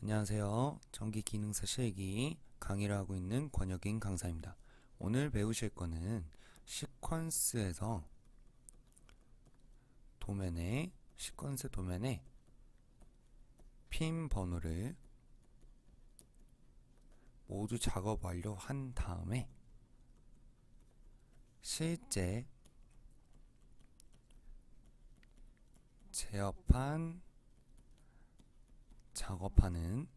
안녕하세요. 전기기능사 실기 강의를 하고 있는 권혁인 강사입니다. 오늘 배우실 거는 시퀀스에서 시퀀스 도면에 핀 번호를 모두 작업 완료한 다음에 실제 제어판 작업하는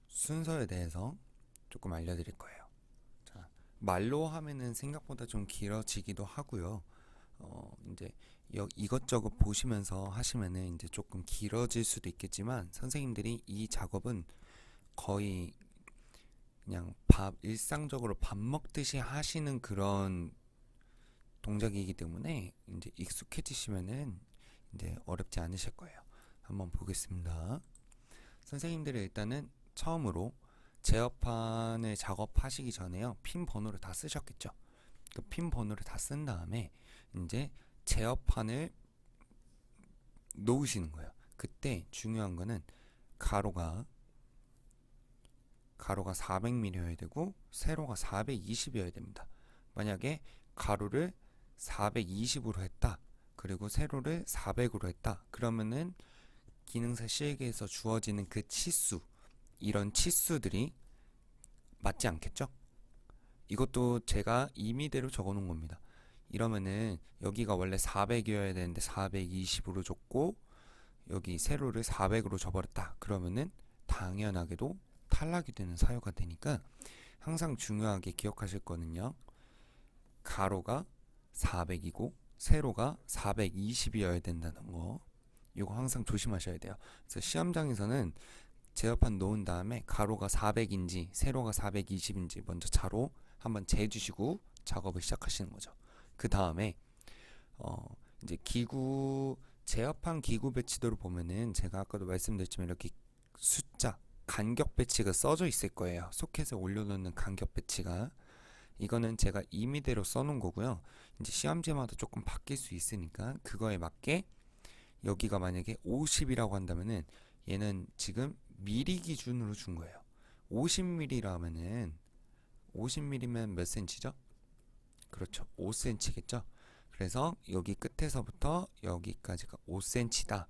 순서에 대해서 조금 알려드릴 거예요. 자, 말로 하면은 생각보다 좀 길어지기도 하고요. 이제 이것저것 보시면서 하시면은 이제 조금 길어질 수도 있겠지만 선생님들이 이 작업은 거의 그냥 일상적으로 밥 먹듯이 하시는 그런 동작이기 때문에 이제 익숙해지시면은 이제 어렵지 않으실 거예요. 한번 보겠습니다. 선생님들이 일단은 처음으로 제어판을 작업하시기 전에요. 핀 번호를 다 쓰셨겠죠. 그 핀 번호를 다 쓴 다음에 이제 제어판을 놓으시는 거예요. 그때 중요한 거는 가로가 400mm여야 되고 세로가 420이어야 됩니다. 만약에 가로를 420으로 했다. 그리고 세로를 400으로 했다. 그러면은 기능사 실계에서 주어지는 그 치수, 이런 치수들이 맞지 않겠죠? 이것도 제가 임의대로 적어 놓은 겁니다. 이러면은 여기가 원래 400이어야 되는데 420으로 줬고 여기 세로를 400으로 줘버렸다. 그러면은 당연하게도 탈락이 되는 사유가 되니까 항상 중요하게 기억하실 거는요. 가로가 400이고 세로가 420이어야 된다는 거. 이거 항상 조심하셔야 돼요. 그래서 시험장에서는 제어판 놓은 다음에 가로가 400인지 세로가 420인지 먼저 자로 한번 재주시고 작업을 시작하시는 거죠. 그 다음에 이제 제어판 기구 배치도를 보면은 제가 아까도 말씀드렸지만 이렇게 숫자 간격 배치가 써져 있을 거예요. 소켓에 올려놓는 간격 배치가. 이거는 제가 임의대로 써놓은 거고요. 이제 시험지마다 조금 바뀔 수 있으니까 그거에 맞게 여기가 만약에 50이라고 한다면은 얘는 지금 미리 기준으로 준 거예요. 50mm라면은 50mm면 몇 cm죠? 그렇죠. 5cm겠죠? 그래서 여기 끝에서부터 여기까지가 5cm다.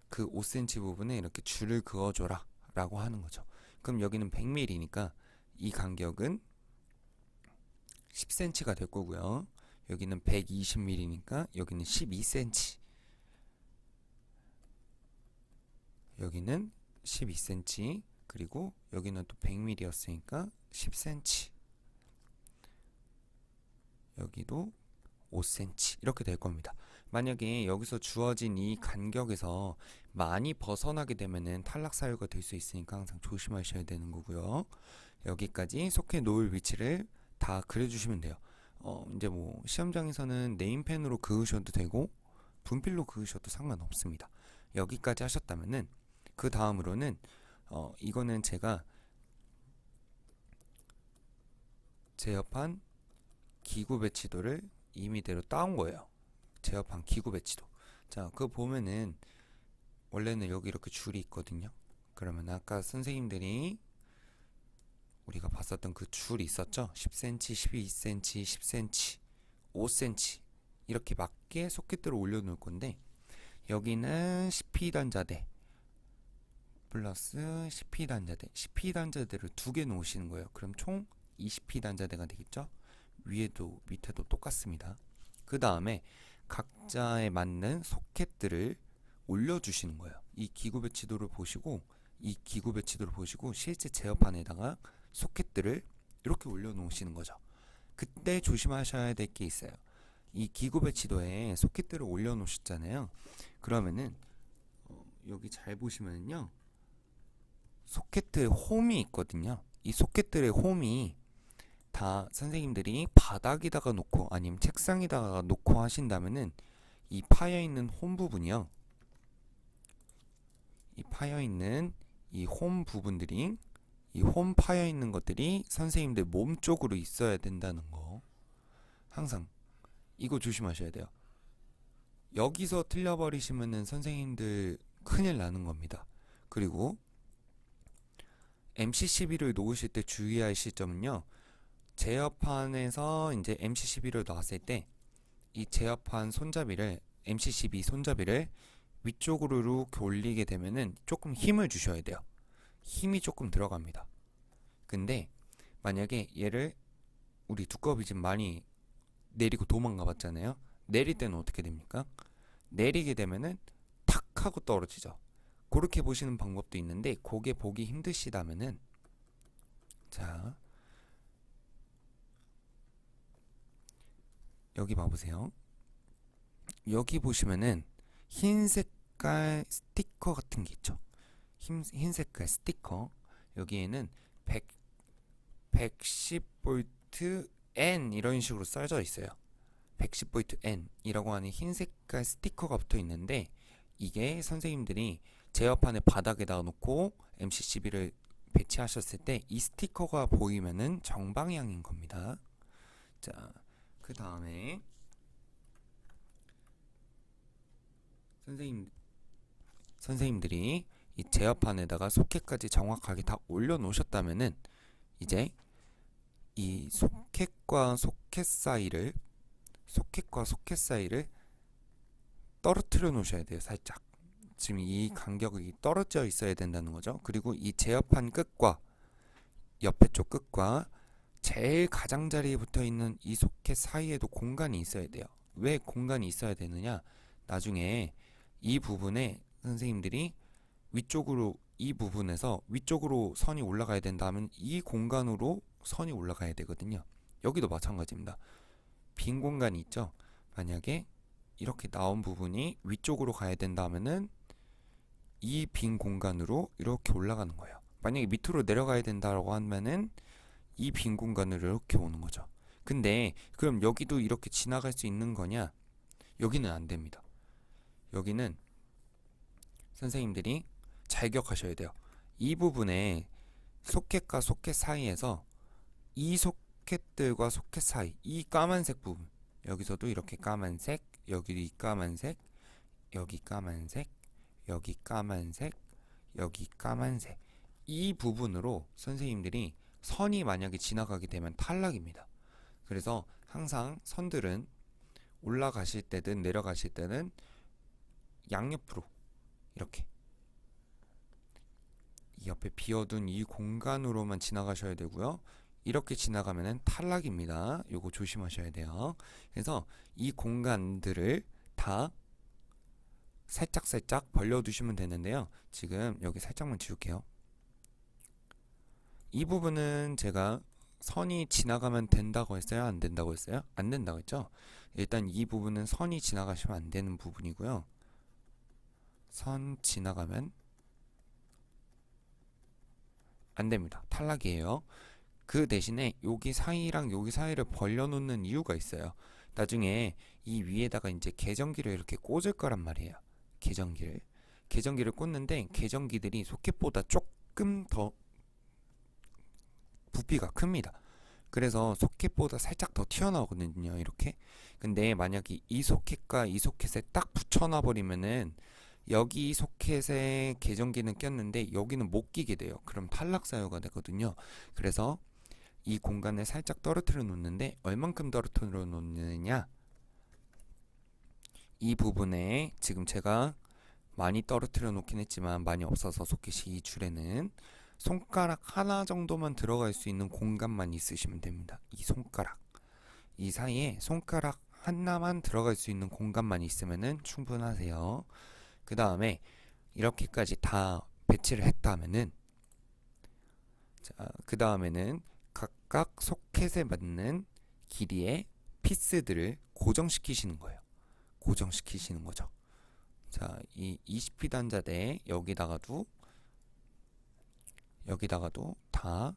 그 5cm 부분에 이렇게 줄을 그어줘라 라고 하는 거죠. 그럼 여기는 100mm니까 이 간격은 10cm가 될 거고요. 여기는 120mm니까 여기는 12cm. 여기는 12cm. 그리고 여기는 또 100mm였으니까 10cm. 여기도 5cm 이렇게 될 겁니다. 만약에 여기서 주어진 이 간격에서 많이 벗어나게 되면은 탈락 사유가 될 수 있으니까 항상 조심하셔야 되는 거고요. 여기까지 소켓 놓을 위치를 다 그려주시면 돼요. 이제 뭐 시험장에서는 네임펜으로 그으셔도 되고 분필로 그으셔도 상관없습니다. 여기까지 하셨다면은 그 다음으로는 이거는 제가 제어판 기구 배치도를 임의대로 따온 거예요. 제어판 기구 배치도. 자, 그거 보면은 원래는 여기 이렇게 줄이 있거든요. 그러면 아까 선생님들이 우리가 봤었던 그 줄이 있었죠. 10cm, 12cm, 10cm, 5cm 이렇게 맞게 소켓들을 올려놓을 건데 여기는 10P단자대 플러스 10P단자대 10P단자대를 두 개 놓으시는 거예요. 그럼 총 20P단자대가 되겠죠. 위에도 밑에도 똑같습니다. 그 다음에 각자에 맞는 소켓들을 올려주시는 거예요. 이 기구 배치도를 보시고 실제 제어판에다가 소켓들을 이렇게 올려놓으시는 거죠. 그때 조심하셔야 될 게 있어요. 이 기구 배치도에 소켓들을 올려놓으셨잖아요. 그러면은 여기 잘 보시면요, 소켓들 홈이 있거든요. 이 소켓들의 홈이 다 선생님들이 바닥에다가 놓고 아니면 책상에다가 놓고 하신다면은 이 파여있는 홈 부분이요, 이 파여있는 이 홈 부분들이 이 홈 파여있는 것들이 선생님들 몸 쪽으로 있어야 된다는 거 항상 이거 조심하셔야 돼요. 여기서 틀려버리시면은 선생님들 큰일 나는 겁니다. 그리고 MC12를 놓으실 때 주의할 시점은요. 제어판에서 이제 MC12를 놨을 때 이 제어판 손잡이를 MC12 손잡이를 위쪽으로 이렇게 올리게 되면은 조금 힘을 주셔야 돼요. 힘이 조금 들어갑니다. 근데 만약에 얘를 우리 두꺼비 집 많이 내리고 도망가 봤잖아요. 내릴 때는 어떻게 됩니까? 내리게 되면은 탁 하고 떨어지죠. 그렇게 보시는 방법도 있는데 그게 보기 힘드시다면은 자 여기 봐보세요. 여기 보시면은 흰 색깔 스티커 같은 게 있죠. 흰 색깔 스티커 여기에는 110V N 이런 식으로 써져 있어요. 110V N 이라고 하는 흰 색깔 스티커가 붙어 있는데 이게 선생님들이 제어판의 바닥에다 놓고 MC12를 배치하셨을 때 이 스티커가 보이면은 정방향인 겁니다. 자, 그 다음에 선생님들이 이 제어판에다가 소켓까지 정확하게 다 올려 놓으셨다면은 이제 이 소켓과 소켓 사이를 떨어뜨려 놓으셔야 돼요. 살짝. 지금 이 간격이 떨어져 있어야 된다는 거죠. 그리고 이 제어판 끝과 옆에 쪽 끝과 제일 가장자리에 붙어 있는 이 소켓 사이에도 공간이 있어야 돼요. 왜 공간이 있어야 되느냐? 나중에 이 부분에 선생님들이 위쪽으로 이 부분에서 위쪽으로 선이 올라가야 된다면 이 공간으로 선이 올라가야 되거든요. 여기도 마찬가지입니다. 빈 공간이 있죠. 만약에 이렇게 나온 부분이 위쪽으로 가야 된다면은 이 빈 공간으로 이렇게 올라가는 거예요. 만약에 밑으로 내려가야 된다고 하면은 이 빈 공간으로 이렇게 오는 거죠. 근데 그럼 여기도 이렇게 지나갈 수 있는 거냐? 여기는 안 됩니다. 여기는 선생님들이 잘 기억하셔야 돼요. 이 부분에 소켓과 소켓 사이에서 이 소켓들과 소켓 사이 이 까만색 부분 여기서도 이렇게 까만색 여기 까만색 여기 까만색 여기 까만색 여기 까만색 이 부분으로 선생님들이 선이 만약에 지나가게 되면 탈락입니다. 그래서 항상 선들은 올라가실 때든 내려가실 때는 양옆으로 이렇게 이 옆에 비어둔 이 공간으로만 지나가셔야 되고요. 이렇게 지나가면은 탈락입니다. 요거 조심하셔야 돼요. 그래서 이 공간들을 다 살짝 벌려두시면 되는데요. 지금 여기 살짝만 지울게요. 이 부분은 제가 선이 지나가면 된다고 했어요? 안 된다고 했어요? 안 된다고 했죠? 일단 이 부분은 선이 지나가시면 안 되는 부분이고요. 선 지나가면 안 됩니다. 탈락이에요. 그 대신에 여기 사이랑 여기 사이를 벌려놓는 이유가 있어요. 나중에 이 위에다가 이제 계전기를 이렇게 꽂을 거란 말이에요. 계전기를 꽂는데 계전기들이 소켓보다 조금 더 부피가 큽니다. 그래서 소켓보다 살짝 더 튀어나오거든요. 이렇게. 근데 만약에 이 소켓과 이 소켓에 딱 붙여놔 버리면은 여기 소켓에 계전기는 꼈는데 여기는 못 끼게 돼요. 그럼 탈락 사유가 되거든요. 그래서 이 공간을 살짝 떨어뜨려 놓는데 얼만큼 떨어뜨려 놓느냐? 이 부분에 지금 제가 많이 떨어뜨려 놓긴 했지만 많이 없어서 소켓이 이 줄에는 손가락 하나 정도만 들어갈 수 있는 공간만 있으시면 됩니다. 이 손가락 이 사이에 손가락 하나만 들어갈 수 있는 공간만 있으면 충분하세요. 그 다음에 이렇게까지 다 배치를 했다면은 그 다음에는 각각 소켓에 맞는 길이의 피스들을 고정시키시는 거예요. 고정시키시는 거죠. 자, 이 20피 단자대 여기다가도 다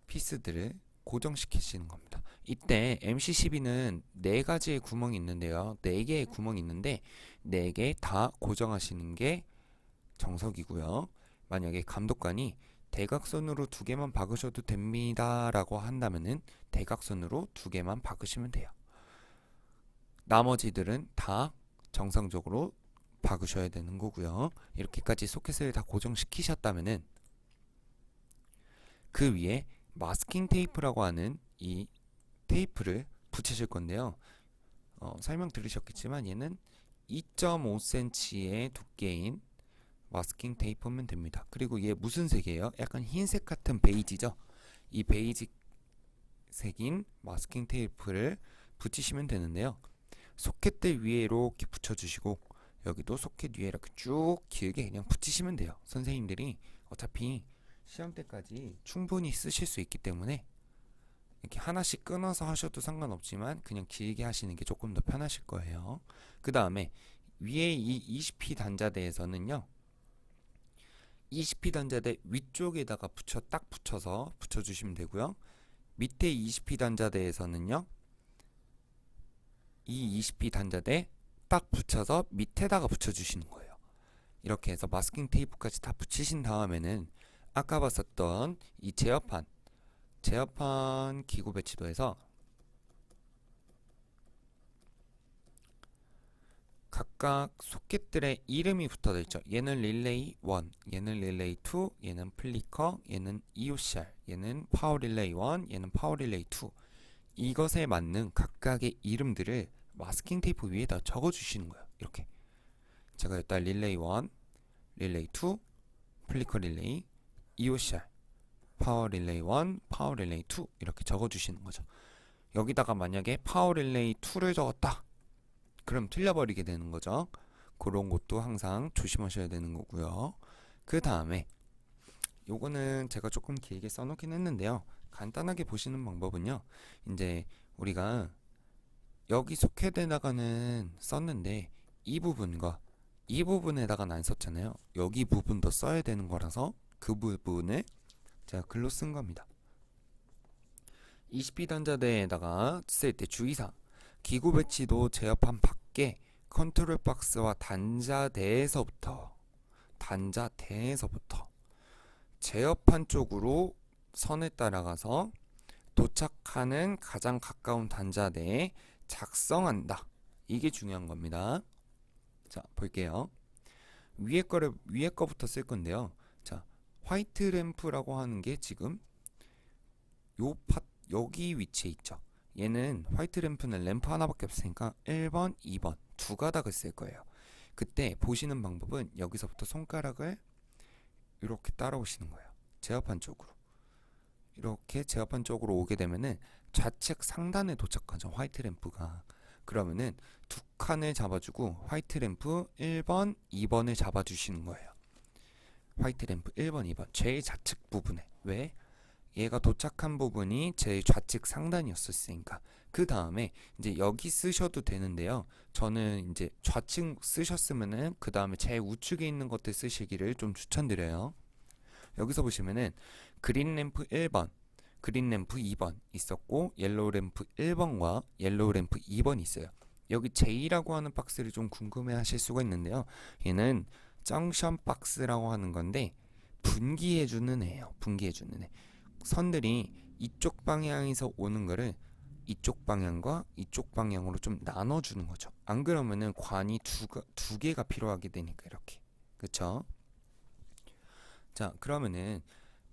피스들을 고정시키시는 겁니다. 이때 MC12는 4가지의 구멍이 있는데요. 4개의 구멍이 있는데 4개 다 고정하시는 게 정석이고요. 만약에 감독관이 대각선으로 2개만 박으셔도 됩니다 라고 한다면은 대각선으로 2개만 박으시면 돼요. 나머지들은 다 정상적으로 박으셔야 되는 거고요. 이렇게까지 소켓을 다 고정시키셨다면은 그 위에 마스킹 테이프라고 하는 이 테이프를 붙이실 건데요. 설명 들으셨겠지만 얘는 2.5cm의 두께인 마스킹 테이프면 됩니다. 그리고 얘 무슨 색이에요? 약간 흰색 같은 베이지죠. 이 베이지 색인 마스킹 테이프를 붙이시면 되는데요. 소켓들 위에 이렇게 붙여주시고 여기도 소켓 위에 이렇게 쭉 길게 그냥 붙이시면 돼요. 선생님들이 어차피 시험 때까지 충분히 쓰실 수 있기 때문에 이렇게 하나씩 끊어서 하셔도 상관없지만 그냥 길게 하시는 게 조금 더 편하실 거예요. 그 다음에 위에 이 20P 단자대에서는요, 20P 단자대 위쪽에다가 딱 붙여서 붙여주시면 되고요. 밑에 20P 단자대에서는요, 이 20P 단자대 딱 붙여서 밑에다가 붙여주시는 거예요. 이렇게 해서 마스킹 테이프까지 다 붙이신 다음에는 아까 봤었던 이 제어판 기구 배치도에서 각각 소켓들의 이름이 붙어져 있죠. 얘는 릴레이 1, 얘는 릴레이 2, 얘는 플리커, 얘는 EOCR, 얘는 파워 릴레이 1, 얘는 파워 릴레이 2. 이것에 맞는 각각의 이름들을 마스킹 테이프 위에다 적어 주시는 거예요. 이렇게 제가 일단 릴레이 1, 릴레이 2, 플리커 릴레이, EOCR, 파워 릴레이 1, 파워 릴레이 2 이렇게 적어 주시는 거죠. 여기다가 만약에 파워 릴레이 2를 적었다. 그럼 틀려버리게 되는 거죠. 그런 것도 항상 조심하셔야 되는 거고요. 그 다음에 요거는 제가 조금 길게 써놓긴 했는데요. 간단하게 보시는 방법은요. 이제 우리가 여기 소켓에다가는 썼는데 이 부분과 이 부분에다가는 안 썼잖아요. 여기 부분도 써야 되는 거라서 그 부분을 제가 글로 쓴 겁니다. 20P 단자대에다가 쓸 때 주의사항, 기구 배치도 제어판 밖에 컨트롤 박스와 단자대에서부터 제어판 쪽으로 선을 따라가서 도착하는 가장 가까운 단자대에 작성한다. 이게 중요한 겁니다. 자, 볼게요. 위에 거부터 쓸 건데요. 자, 화이트 램프라고 하는 게 지금 여기 위치에 있죠. 얘는 화이트 램프는 램프 하나밖에 없으니까 1번, 2번 두 가닥을 쓸 거예요. 그때 보시는 방법은 여기서부터 손가락을 이렇게 따라오시는 거예요. 제어판 쪽으로. 이렇게 제어판 쪽으로 오게 되면은 좌측 상단에 도착하죠. 화이트 램프가. 그러면은 두 칸을 잡아주고 화이트 램프 1번, 2번을 잡아주시는 거예요. 화이트 램프 1번, 2번 제일 좌측 부분에. 왜? 얘가 도착한 부분이 제일 좌측 상단이었으니까. 그 다음에 이제 여기 쓰셔도 되는데요. 저는 이제 좌측 쓰셨으면은 그 다음에 제일 우측에 있는 것들 쓰시기를 좀 추천드려요. 여기서 보시면은 그린 램프 1번, 그린 램프 2번 있었고 옐로우 램프 1번과 옐로우 램프 2번 있어요. 여기 J라고 하는 박스를 좀 궁금해 하실 수가 있는데요. 얘는 정션 박스라고 하는 건데 분기해주는 애예요. 분기해주는 애. 선들이 이쪽 방향에서 오는 거를 이쪽 방향과 이쪽 방향으로 좀 나눠주는 거죠. 안 그러면은 관이 두 개가 필요하게 되니까 이렇게. 그쵸? 자, 그러면은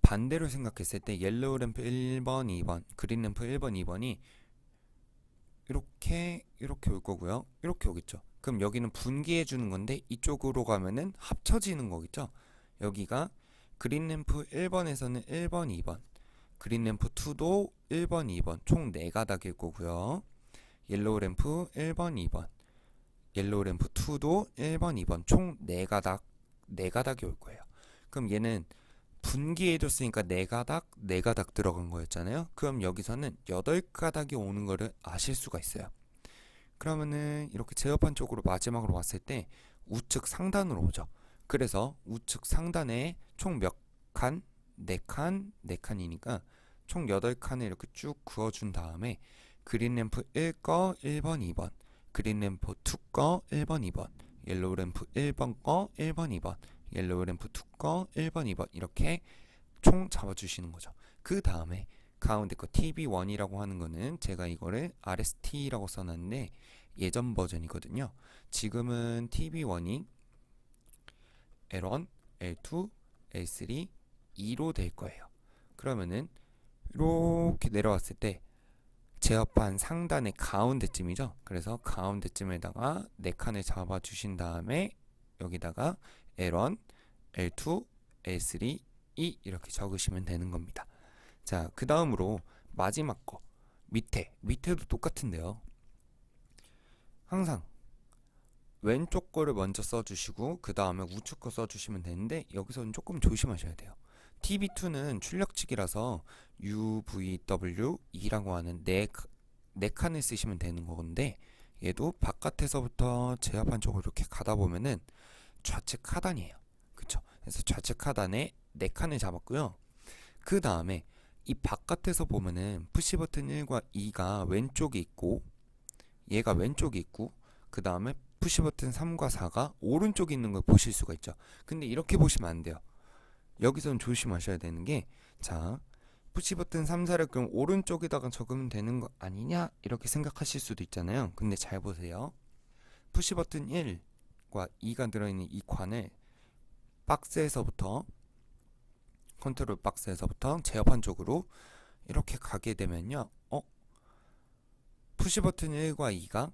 반대로 생각했을 때 옐로우 램프 1번, 2번, 그린 램프 1번, 2번이 이렇게 올 거고요. 이렇게 오겠죠. 그럼 여기는 분기해 주는 건데 이쪽으로 가면은 합쳐지는 거겠죠. 여기가 그린 램프 1번에서는 1번, 2번, 그린 램프 2도 1번, 2번 총 4가닥일 거고요. 옐로우 램프 1번, 2번, 옐로우 램프 2도 1번, 2번 총 4가닥이 올 거예요. 그럼 얘는 분기해줬으니까 4가닥 들어간 거였잖아요. 그럼 여기서는 8가닥이 오는 거를 아실 수가 있어요. 그러면은 이렇게 제어판 쪽으로 마지막으로 왔을 때 우측 상단으로 오죠. 그래서 우측 상단에 총 몇 칸? 4칸, 4칸이니까 총 8칸을 이렇게 쭉 그어준 다음에 그린 램프 1거 1번, 2번, 그린 램프 2거 1번, 2번, 옐로우 램프 1번 거 1번, 2번, 옐로우 램프 2거 1번, 2번 이렇게 총 잡아주시는 거죠. 그 다음에 가운데 거 TB1이라고 하는 거는 제가 이거를 RST라고 써놨는데 예전 버전이거든요. 지금은 TB1이 L1, L2, L3, 2로 될 거예요. 그러면은 이렇게 내려왔을 때 제어판 상단의 가운데쯤이죠. 그래서 가운데쯤에다가 4칸을 잡아 주신 다음에 여기다가 L1, L2, L3, 2 이렇게 적으시면 되는 겁니다. 자, 그 다음으로 마지막 거 밑에도 똑같은데요. 항상 왼쪽 거를 먼저 써주시고 그 다음에 우측 거 써주시면 되는데 여기서는 조금 조심하셔야 돼요. TB2는 출력칙이라서 UVW2라고 하는 네 칸을 쓰시면 되는 건데 얘도 바깥에서부터 제어판 쪽으로 이렇게 가다 보면은 좌측 하단이에요. 그쵸? 그래서 좌측 하단에 4칸을 잡았고요. 그 다음에 이 바깥에서 보면은 푸시 버튼 1과 2가 왼쪽에 있고 얘가 왼쪽에 있고 그 다음에 푸시 버튼 3과 4가 오른쪽에 있는 걸 보실 수가 있죠. 근데 이렇게 보시면 안 돼요. 여기서는 조심하셔야 되는 게, 자, 푸시 버튼 3, 4를 그럼 오른쪽에다가 적으면 되는 거 아니냐? 이렇게 생각하실 수도 있잖아요. 근데 잘 보세요. 푸시 버튼 1과 2가 들어있는 이 칸을 박스에서부터 컨트롤 박스에서부터 제어판 쪽으로 이렇게 가게 되면요. 푸시 버튼 1과 2가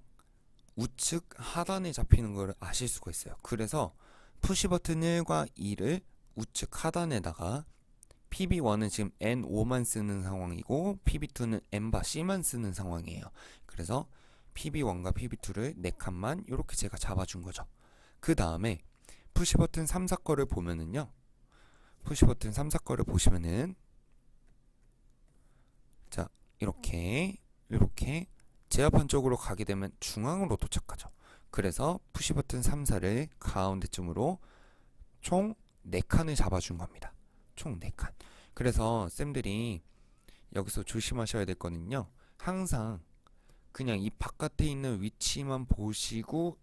우측 하단에 잡히는 걸 아실 수가 있어요. 그래서 푸시 버튼 1과 2를 우측 하단에다가 PB1은 지금 N5만 쓰는 상황이고 PB2는 N바 C만 쓰는 상황이에요. 그래서 PB1과 PB2를 4칸만 이렇게 제가 잡아준 거죠. 그 다음에 푸시 버튼 3, 4 거를 보면은요. 푸시 버튼 3, 4 거를 보시면은 자, 이렇게 제어판 쪽으로 가게 되면 중앙으로 도착하죠. 그래서 푸시 버튼 3, 4를 가운데쯤으로 총 4칸을 잡아준 겁니다. 총 4칸. 그래서 쌤들이 여기서 조심하셔야 될 거는요. 항상 그냥 이 바깥에 있는 위치만 보시고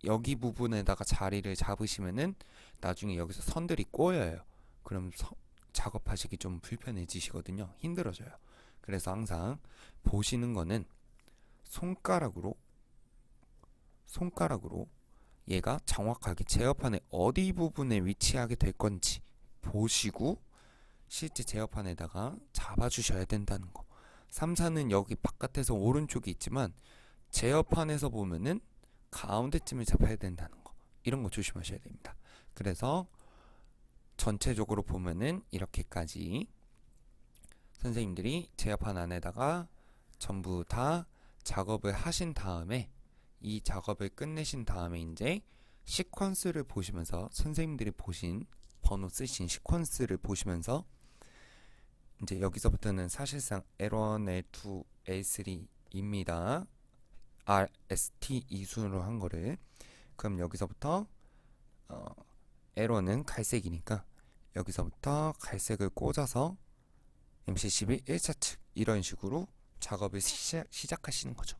여기 부분에다가 자리를 잡으시면은 나중에 여기서 선들이 꼬여요. 그럼 작업하시기 좀 불편해지시거든요. 힘들어져요. 그래서 항상 보시는 거는 손가락으로 얘가 정확하게 제어판의 어디 부분에 위치하게 될 건지 보시고 실제 제어판에다가 잡아주셔야 된다는 거. 3, 4는 여기 바깥에서 오른쪽에 있지만 제어판에서 보면은 가운데쯤에 잡아야 된다는 거. 이런 거 조심하셔야 됩니다. 그래서 전체적으로 보면은 이렇게까지 선생님들이 제어판 안에다가 전부 다 작업을 하신 다음에 이 작업을 끝내신 다음에 이제 시퀀스를 보시면서 선생님들이 보신 번호 쓰신 시퀀스를 보시면서 이제 여기서부터는 사실상 L1, L2, L3입니다. RST 이순으로 한 거를. 그럼 여기서부터 L1은 갈색이니까 여기서부터 갈색을 꽂아서 MC11 1차 측 이런 식으로 작업을 시작하시는 거죠.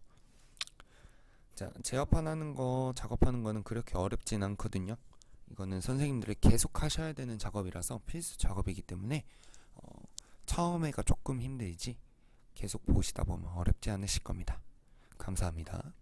자, 제어판 작업하는 거는 그렇게 어렵진 않거든요. 이거는 선생님들이 계속 하셔야 되는 작업이라서 필수 작업이기 때문에 처음에가 조금 힘들지 계속 보시다 보면 어렵지 않으실 겁니다. 감사합니다.